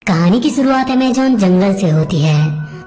कहानी की शुरुआत अमेज़न जंगल से होती है,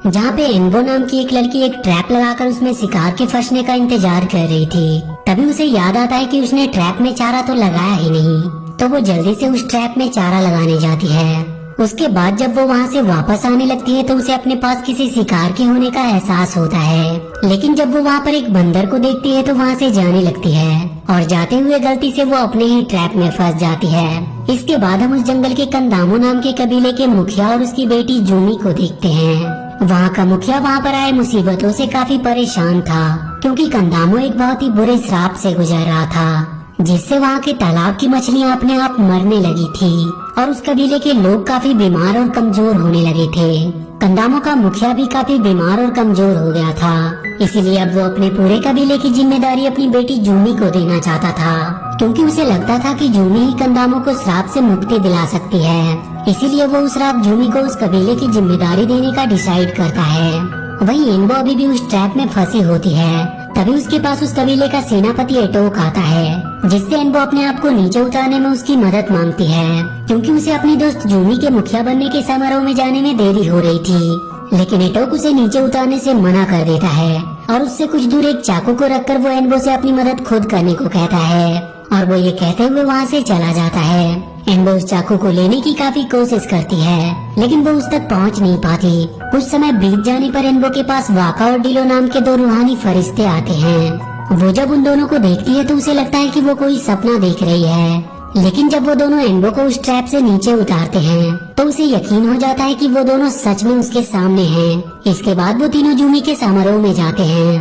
जहाँ पे एन्बो नाम की एक लड़की एक ट्रैप लगाकर उसमें शिकार के फंसने का इंतजार कर रही थी। तभी उसे याद आता है कि उसने ट्रैप में चारा तो लगाया ही नहीं, तो वो जल्दी से उस ट्रैप में चारा लगाने जाती है। उसके बाद जब वो वहाँ से वापस आने लगती है तो उसे अपने पास किसी शिकार के होने का एहसास होता है। लेकिन जब वो वहाँ पर एक बंदर को देखती है तो वहाँ से जाने लगती है और जाते हुए गलती से वो अपने ही ट्रैप में फंस जाती है। इसके बाद हम उस जंगल के कंदामो नाम के कबीले के मुखिया और उसकी बेटी जूमी को देखते हैं। वहाँ का मुखिया वहाँ पर आए मुसीबतों से काफी परेशान था, क्योंकि कंदामो एक बहुत ही बुरे श्राप से गुजर रहा था, जिससे वहाँ के तालाब की मछलियाँ अपने आप मरने लगी थी और उस कबीले के लोग काफी बीमार और कमजोर होने लगे थे। कंदामो का मुखिया भी काफी बीमार और कमजोर हो गया था, इसीलिए अब वो अपने पूरे कबीले की जिम्मेदारी अपनी बेटी जूमी को देना चाहता था, क्योंकि उसे लगता था कि जूमी ही कंदामो को श्राप से मुक्ति दिला सकती है। इसीलिए वो उस रात जूमी को उस कबीले की जिम्मेदारी देने का डिसाइड करता है। वहीं एन्बो अभी भी उस ट्रैप में फंसी होती है। तभी उसके पास उस कबीले का सेनापति एटोक आता है, जिससे एन्बो अपने आप को नीचे उतारने में उसकी मदद मांगती है, क्योंकि उसे अपनी दोस्त जूमी के मुखिया बनने के समारोह में जाने में देरी हो रही थी। लेकिन एटोक उसे नीचे उतारने से मना कर देता है और उससे कुछ दूर एक चाकू को रखकर वो एन्बो से अपनी मदद खुद करने को कहता है और वो ये कहते हुए वहाँ से चला जाता है। एन्बो उस चाकू को लेने की काफी कोशिश करती है, लेकिन वो उस तक पहुँच नहीं पाती। कुछ समय बीत जाने पर एन्बो के पास वाका और डिलो नाम के दो रूहानी फरिश्ते आते हैं। वो जब उन दोनों को देखती है तो उसे लगता है कि वो कोई सपना देख रही है, लेकिन जब वो दोनों एन्बो को उस ट्रैप से नीचे उतारते हैं तो उसे यकीन हो जाता है कि वो दोनों सच में उसके सामने हैं। इसके बाद वो तीनों जूमी के समारोह में जाते हैं।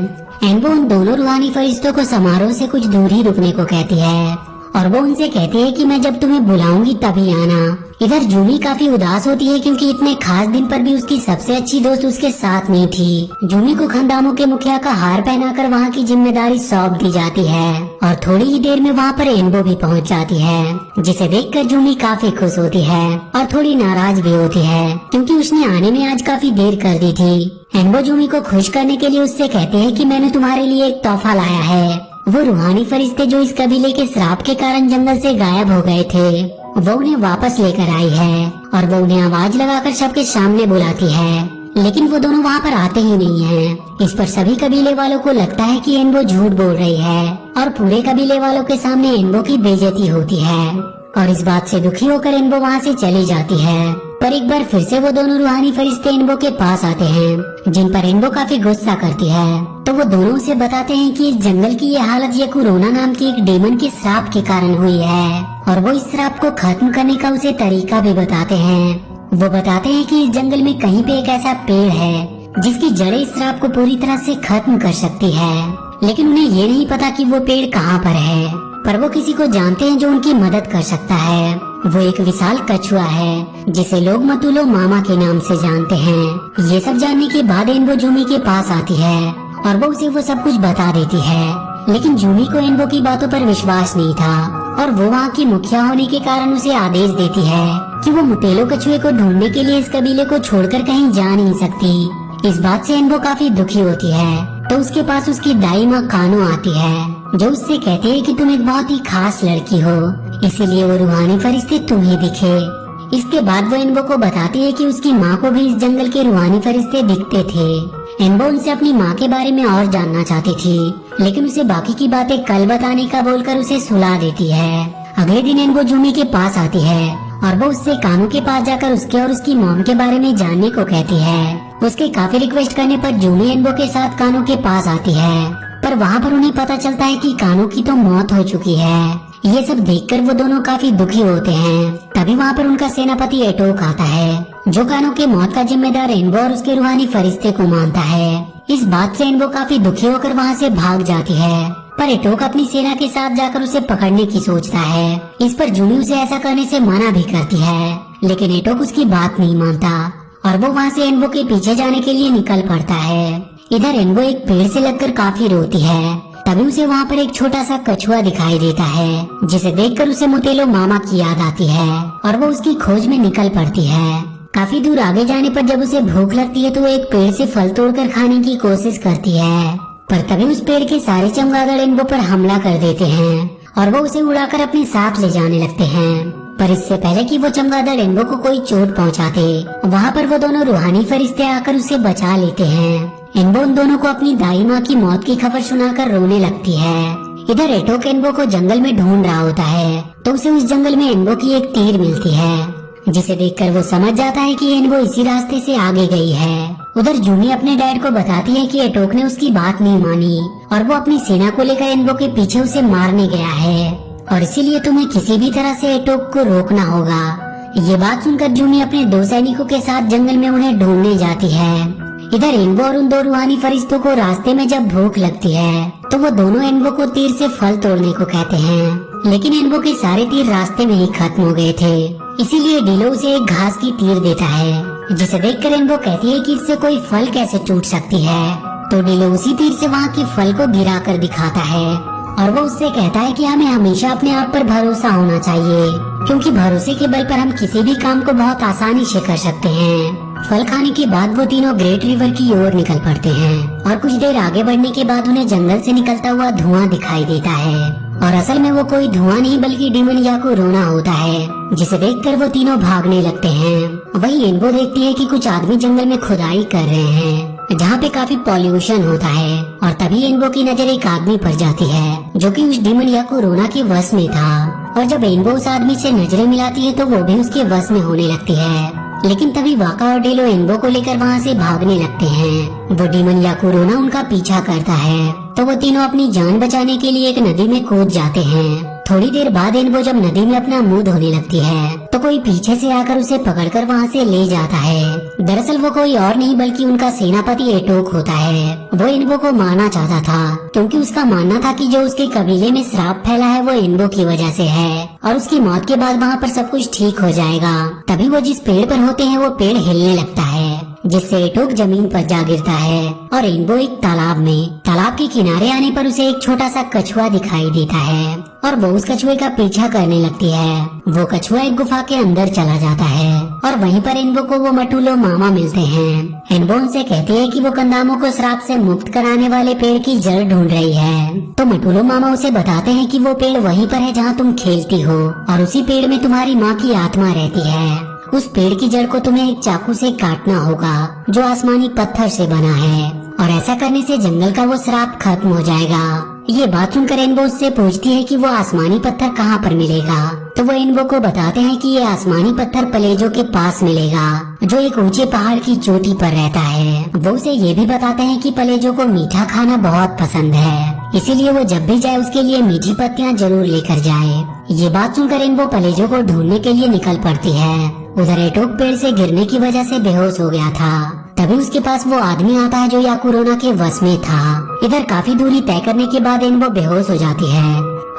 एन्बो उन दोनों रूहानी फरिश्तों को समारोह से कुछ दूर ही रुकने को कहती है और वो उनसे कहती है कि मैं जब तुम्हें बुलाऊंगी तभी आना। इधर जूमी काफी उदास होती है, क्योंकि इतने खास दिन पर भी उसकी सबसे अच्छी दोस्त उसके साथ नहीं थी। जूमी को कंदामो के मुखिया का हार पहनाकर वहाँ की जिम्मेदारी सौंप दी जाती है और थोड़ी ही देर में वहाँ पर एन्बो भी पहुँच जाती है, जिसे देखकर जूमी काफी खुश होती है और थोड़ी नाराज भी होती है, क्योंकि उसने आने में आज काफी देर कर दी थी। एन्बो जूमी को खुश करने के लिए उससे कहते हैं कि मैंने तुम्हारे लिए एक तोहफा लाया है। वो रूहानी फरिश्ते जो इस कबीले के श्राप के कारण जंगल से गायब हो गए थे, वो उन्हें वापस लेकर आई है और वो उन्हें आवाज लगाकर सबके सामने बुलाती है, लेकिन वो दोनों वहाँ पर आते ही नहीं हैं। इस पर सभी कबीले वालों को लगता है कि एन्बो झूठ बोल रही है और पूरे कबीले वालों के सामने एन्बो की बेइज्जती होती है और इस बात से दुखी होकर एन्बो वहाँ से चली जाती है। पर एक बार फिर से वो दोनों रूहानी फरिश्ते एन्बो के पास आते हैं, जिन पर एन्बो काफी गुस्सा करती है। तो वो दोनों उसे बताते हैं कि इस जंगल की ये हालत ये कोरोना नाम की एक डेमन के श्राप के कारण हुई है और वो इस श्राप को खत्म करने का उसे तरीका भी बताते हैं। वो बताते हैं कि इस जंगल में कहीं पे एक ऐसा पेड़ है जिसकी जड़ें इस श्राप को पूरी तरह से खत्म कर सकती है, लेकिन उन्हें ये नहीं पता कि वो पेड़ कहाँ पर है। पर वो किसी को जानते हैं जो उनकी मदद कर सकता है। वो एक विशाल कछुआ है जिसे लोग मतुलो मामा के नाम से जानते हैं। ये सब जानने के बाद एन्बो जूमी के पास आती है और वो उसे वो सब कुछ बता देती है, लेकिन जूमी को एन्बो की बातों पर विश्वास नहीं था और वो वहाँ की मुखिया होने के कारण उसे आदेश देती है कि वो मुतेलो कछुए को ढूंढने के लिए इस कबीले को छोड़कर कहीं जा नहीं सकती। इस बात से एन्बो काफी दुखी होती है, तो उसके पास उसकी दाई माँ कानो आती है, जो उससे कहती है कि तुम एक बहुत ही खास लड़की हो, इसीलिए वो रूहानी फरिश्ते तुम्हें दिखे। इसके बाद वो एन्बो को बताती है कि उसकी माँ को भी इस जंगल के रूहानी फरिश्ते दिखते थे। एन्बो उनसे अपनी माँ के बारे में और जानना चाहती थी, लेकिन उसे बाकी की बातें कल बताने का बोलकर उसे सुला देती है। अगले दिन एन्बो जूमी के पास आती है और वो उससे कानू के पास जाकर उसके और उसकी मॉम के बारे में जानने को कहती है। उसके काफी रिक्वेस्ट करने पर जूमी एन्बो के साथ कानू के पास आती है, पर वहाँ पर उन्हें पता चलता है कि कानू की तो मौत हो चुकी है। ये सब देखकर वो दोनों काफी दुखी होते हैं। तभी वहाँ पर उनका सेनापति एटोक आता है, जो कानू के मौत का जिम्मेदार एन्बो और उसके रूहानी फरिश्ते को मानता है। इस बात से एन्बो काफी दुखी होकर वहाँ से भाग जाती है, पर एटोक अपनी सेना के साथ जाकर उसे पकड़ने की सोचता है। इस पर जूमी उसे ऐसा करने से मना भी करती है, लेकिन एटोक उसकी बात नहीं मानता और वो वहाँ से एन्बो के पीछे जाने के लिए निकल पड़ता है। इधर एन्बो एक पेड़ से लगकर काफी रोती है। तभी उसे वहाँ पर एक छोटा सा कछुआ दिखाई देता है, जिसे देखकर उसे मुतेलो मामा की याद आती है और वो उसकी खोज में निकल पड़ती है। काफी दूर आगे जाने पर जब उसे भूख लगती है तो वो एक पेड़ से फल तोड़कर खाने की कोशिश करती है, पर तभी उस पेड़ के सारे चमगादड़ एन्बो पर हमला कर देते हैं और वो उसे उड़ाकर अपने साथ ले जाने लगते हैं। पर इससे पहले कि वो चमगादड़ एनबो को कोई चोट पहुंचाते, वहाँ पर वो दोनों रूहानी फरिश्ते आकर उसे बचा लेते हैं। एनबो उन दोनों को अपनी दाई माँ की मौत की खबर सुनाकर रोने लगती है। इधर एटोक एनबो को जंगल में ढूंढ रहा होता है तो उसे उस जंगल में एनबो की एक तीर मिलती है, जिसे देखकर वो समझ जाता है कि एनबो इसी रास्ते से आगे गई है। उधर जूमी अपने डैड को बताती है कि एटोक ने उसकी बात नहीं मानी और वो अपनी सेना को लेकर एनबो के पीछे उसे मारने गया है और इसीलिए तुम्हें किसी भी तरह से एटोक को रोकना होगा। ये बात सुनकर जूमी अपने 2 सैनिकों के साथ जंगल में उन्हें ढूंढने जाती है। इधर एनबो और उन 2 रूहानी फरिश्तों को रास्ते में जब भूख लगती है तो वो दोनों एनबो को तीर से फल तोड़ने को कहते हैं, लेकिन एनबो के सारे तीर रास्ते में ही खत्म हो गए थे। इसीलिए डिलो उसे एक घास की तीर देता है, जिसे देखकर एनबो कहती है कि इससे कोई फल कैसे टूट सकती है। तो डिलो उसी तीर से वहाँ के फल को गिरा कर दिखाता है और वो उससे कहता है कि हमें हमेशा अपने आप पर भरोसा होना चाहिए, क्योंकि भरोसे के बल पर हम किसी भी काम को बहुत आसानी से कर सकते हैं। फल खाने के बाद वो तीनों ग्रेट रिवर की ओर निकल पड़ते हैं और कुछ देर आगे बढ़ने के बाद उन्हें जंगल से निकलता हुआ धुआं दिखाई देता है और असल में वो कोई धुआं नहीं बल्कि डीमन याकू रोना होता है, जिसे देखकर वो तीनों भागने लगते हैं। वहीं एनबो देखती है कि कुछ आदमी जंगल में खुदाई कर रहे हैं जहाँ पे काफी पॉल्यूशन होता है और तभी एनबो की नजर एक आदमी पर जाती है जो कि उस डीमन याकू रोना के वश में था और जब एनबो उस आदमी से नजरें मिलाती है तो वो भी उसके वश में होने लगती है। लेकिन तभी वाका और डेलो एनबो को लेकर वहाँ से भागने लगते हैं। वो डीमन याकू रोना उनका पीछा करता है तो वो तीनों अपनी जान बचाने के लिए एक नदी में कूद जाते हैं। थोड़ी देर बाद एनबो जब नदी में अपना मुंह धोने लगती है तो कोई पीछे से आकर उसे पकड़कर वहाँ से ले जाता है। दरअसल वो कोई और नहीं बल्कि उनका सेनापति एटोक होता है। वो एनबो को मारना चाहता था क्योंकि उसका मानना था कि जो उसके कबीले में श्राप फैला है वो एनबो की वजह से है और उसकी मौत के बाद वहाँ पर सब कुछ ठीक हो जाएगा। तभी वो जिस पेड़ पर होते हैं वो पेड़ हिलने लगता है, जिससे एटोक जमीन पर जा गिरता है और एनबो एक तालाब के किनारे आने पर उसे एक छोटा सा कछुआ दिखाई देता है और वो उस कछुए का पीछा करने लगती है। वो कछुआ एक गुफा के अंदर चला जाता है और वहीं पर एनबो को वो मटुलो मामा मिलते हैं। एनबो उनसे कहती है कि वो कंदामों को श्राप से मुक्त कराने वाले पेड़ की जड़ ढूंढ रही है। तो मटुलो मामा उसे बताते हैं कि वो पेड़ वहीं पर है जहाँ तुम खेलती हो और उसी पेड़ में तुम्हारी माँ की आत्मा रहती है। उस पेड़ की जड़ को तुम्हें एक चाकू से काटना होगा जो आसमानी पत्थर से बना है और ऐसा करने से जंगल का वो श्राप खत्म हो जाएगा। ये बात सुनकर एनबो उससे पूछती है कि वो आसमानी पत्थर कहाँ पर मिलेगा। तो वो एनबो को बताते हैं कि ये आसमानी पत्थर पलेजो के पास मिलेगा जो एक ऊंचे पहाड़ की चोटी पर रहता है। वो उसे ये भी बताते हैं कि पलेजो को मीठा खाना बहुत पसंद है, इसीलिए वो जब भी जाए उसके लिए मीठी पत्तियाँ जरूर लेकर जाए। ये बात सुनकर एनबो पलेजो को ढूंढने के लिए निकल पड़ती है। उधर एटोक पेड़ से गिरने की वजह से बेहोश हो गया था। तभी उसके पास वो आदमी आता है जो याकुरोना के वश में था। इधर काफी दूरी तय करने के बाद एनबो बेहोश हो जाती है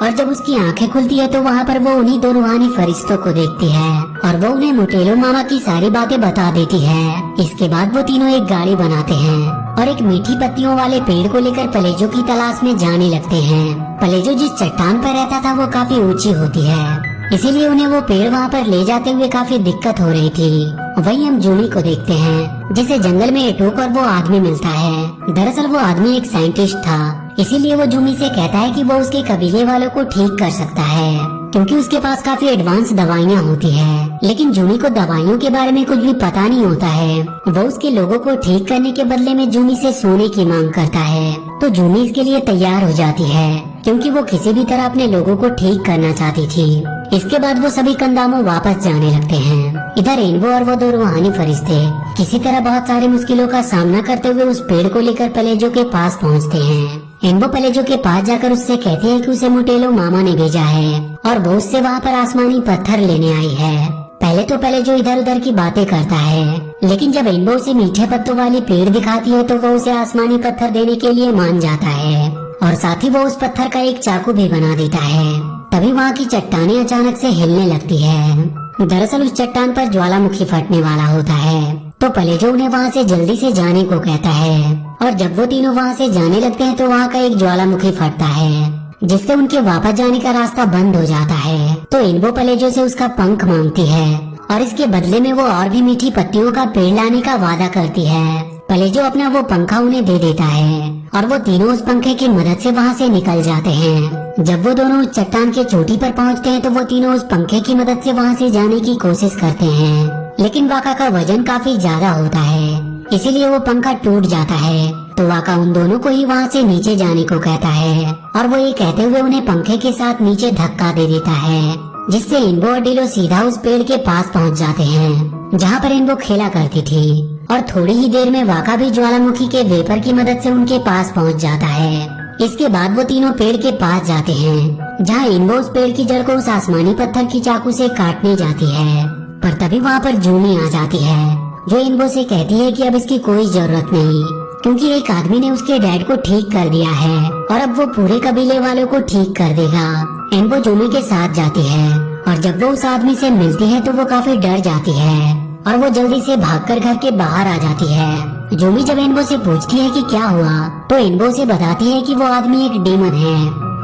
और जब उसकी आंखें खुलती है तो वहाँ पर वो उन्हीं 2 रूहानी फरिश्तों को देखती है और वो उन्हें मुटेलो मामा की सारी बातें बता देती है। इसके बाद वो तीनों एक गाड़ी बनाते हैं और एक मीठी पत्तियों वाले पेड़ को लेकर पलेजो की तलाश में जाने लगते हैं। पलेजो जिस चट्टान पर रहता था वो काफी ऊंची होती है, इसीलिए उन्हें वो पेड़ वहाँ पर ले जाते हुए काफी दिक्कत हो रही थी। वहीं हम जूनी को देखते हैं जिसे जंगल में एटोक और वो आदमी मिलता है। दरअसल वो आदमी एक साइंटिस्ट था, इसीलिए वो जूमी से कहता है कि वो उसके कबीले वालों को ठीक कर सकता है क्योंकि उसके पास काफी एडवांस दवाइयाँ होती है। लेकिन जूमी को दवाइयों के बारे में कुछ भी पता नहीं होता है। वो उसके लोगों को ठीक करने के बदले में जूमी से सोने की मांग करता है तो जूमी इसके लिए तैयार हो जाती है क्योंकि वो किसी भी तरह अपने लोगों को ठीक करना चाहती थी। इसके बाद वो सभी कंदामों वापस जाने लगते हैं। इधर एनबो और वो 2 रूहानी फरिश्ते किसी तरह बहुत सारी मुश्किलों का सामना करते हुए उस पेड़ को लेकर पलेजो के पास पहुंचते हैं। एनबो पलेजो के पास जाकर उससे कहते हैं कि उसे मुटेलो मामा ने भेजा है और वो उससे वहाँ पर आसमानी पत्थर लेने आई है। पहले तो पलेजो इधर उधर की बातें करता है, लेकिन जब एनबो उसे मीठे पत्तों वाली पेड़ दिखाती है तो वो उसे आसमानी पत्थर देने के लिए मान जाता है और साथ ही वो उस पत्थर का एक चाकू भी बना देता है। तभी वहाँ की चट्टानें अचानक से हिलने लगती है। दरअसल उस चट्टान पर ज्वालामुखी फटने वाला होता है तो पलेजो उन्हें वहाँ से जल्दी से जाने को कहता है और जब वो तीनों वहाँ से जाने लगते हैं तो वहाँ का एक ज्वालामुखी फटता है जिससे उनके वापस जाने का रास्ता बंद हो जाता है। तो एनबो पलेजो से उसका पंख मांगती है और इसके बदले में वो और भी मीठी पत्तियों का पेड़ लाने का वादा करती है। कलेजो अपना वो पंखा उन्हें दे देता है और वो तीनों उस पंखे की मदद से वहाँ से निकल जाते हैं। जब वो दोनों उस चट्टान के चोटी पर पहुँचते हैं तो वो तीनों उस पंखे की मदद से वहाँ से जाने की कोशिश करते हैं, लेकिन वाका का वजन काफी ज्यादा होता है, इसीलिए वो पंखा टूट जाता है। तो वाका उन दोनों को ही वहाँ से नीचे जाने को कहता है और वो ये कहते हुए उन्हें पंखे के साथ नीचे धक्का दे देता है, जिससे इन्बो और डिलो सीधा उस पेड़ के पास पहुँच जाते हैं जहाँ पर इन्बो खेला करती थी। और थोड़ी ही देर में वाका भी ज्वालामुखी के वेपर की मदद से उनके पास पहुँच जाता है। इसके बाद वो तीनों पेड़ के पास जाते हैं जहाँ इन्बो उस पेड़ की जड़ को उस आसमानी पत्थर की चाकू से काटने जाती है, पर तभी वहाँ पर जूमी आ जाती है जो इन्बो से कहती है कि अब इसकी कोई जरूरत नहीं, क्योंकि एक आदमी ने उसके डैड को ठीक कर दिया है और अब वो पूरे कबीले वालों को ठीक कर देगा। इन्बो जूमी के साथ जाती है और जब वो उस आदमी से मिलती है तो वो काफी डर जाती है और वो जल्दी से भागकर घर के बाहर आ जाती है। जूमी जब इन्बो से पूछती है कि क्या हुआ तो इन्बो से बताती है कि वो आदमी एक डीमन है,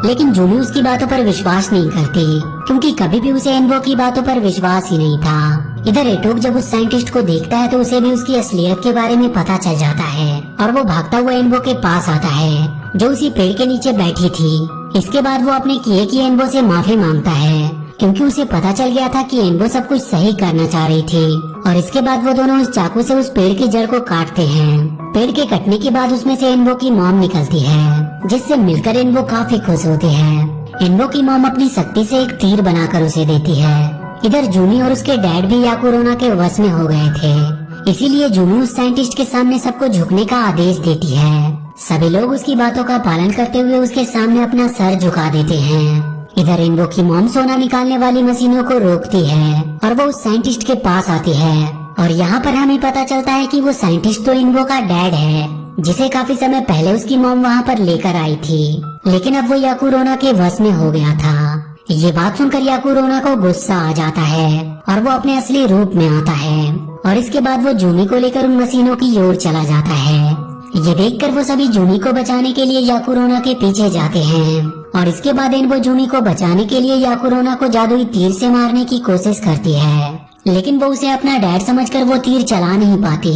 लेकिन जूमी उसकी बातों पर विश्वास नहीं करती क्योंकि कभी भी उसे इन्बो की बातों पर विश्वास ही नहीं था। इधर एटोक जब उस साइंटिस्ट को देखता है तो उसे भी उसकी असलियत के बारे में पता चल जाता है और वो भागता हुआ इन्बो के पास आता है जो उसी पेड़ के नीचे बैठी थी। इसके बाद वो अपने किए की इन्बो से माफी मांगता है क्योंकि उसे पता चल गया था कि इन्बो सब कुछ सही करना चाह रही थी। और इसके बाद वो दोनों उस चाकू से उस पेड़ की जड़ को काटते हैं। पेड़ के कटने के बाद उसमें से इन्बो की मॉम निकलती है, जिससे मिलकर इन्बो काफी खुश होती है। इन्बो की मॉम अपनी शक्ति से एक तीर बनाकर उसे देती है। इधर जूमी और उसके डैड भी याकुरोना के वश में हो गए थे, इसीलिए जूमी उस साइंटिस्ट के सामने सबको झुकने का आदेश देती है। सभी लोग उसकी बातों का पालन करते हुए उसके सामने अपना सर झुका देते हैं। इधर इन्बो की मॉम सोना निकालने वाली मशीनों को रोकती है और वो उस साइंटिस्ट के पास आती है और यहाँ पर हमें पता चलता है कि वो साइंटिस्ट तो इन्बो का डैड है, जिसे काफी समय पहले उसकी मॉम वहाँ पर लेकर आई थी, लेकिन अब वो याकुरोना के वश में हो गया था। ये बात सुनकर याकुरोना को गुस्सा आ जाता है और वो अपने असली रूप में आता है और इसके बाद वो जूमी को लेकर उन मशीनों की ओर चला जाता है। ये देखकर वो सभी जूमी को बचाने के लिए याकुरोना के पीछे जाते हैं और इसके बाद इन्बो जूमी को बचाने के लिए याकुरोना को जादुई तीर से मारने की कोशिश करती है, लेकिन वो उसे अपना डैड समझकर वो तीर चला नहीं पाती।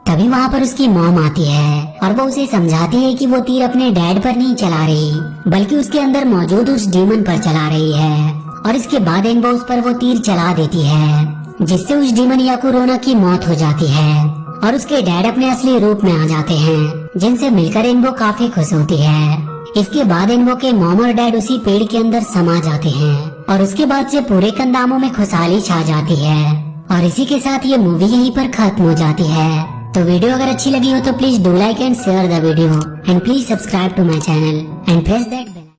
तभी वहाँ पर उसकी मॉम आती है और वो उसे समझाती है कि वो तीर अपने डैड पर नहीं चला रही बल्कि उसके अंदर मौजूद उस डीमन पर चला रही है। और इसके बाद इन्बो उस पर वो तीर चला देती है, जिससे उस डीमन याकुरोना की मौत हो जाती है और उसके डैड अपने असली रूप में आ जाते हैं, जिनसे मिलकर इन्बो काफी खुश होती है। इसके बाद इन्बो के मॉम और डैड उसी पेड़ के अंदर समा जाते हैं और उसके बाद से पूरे कंदामों में खुशहाली छा जाती है। और इसी के साथ ये मूवी यहीं पर खत्म हो जाती है। तो वीडियो अगर अच्छी लगी हो तो please do like and share the video and please subscribe to my channel and press that bell.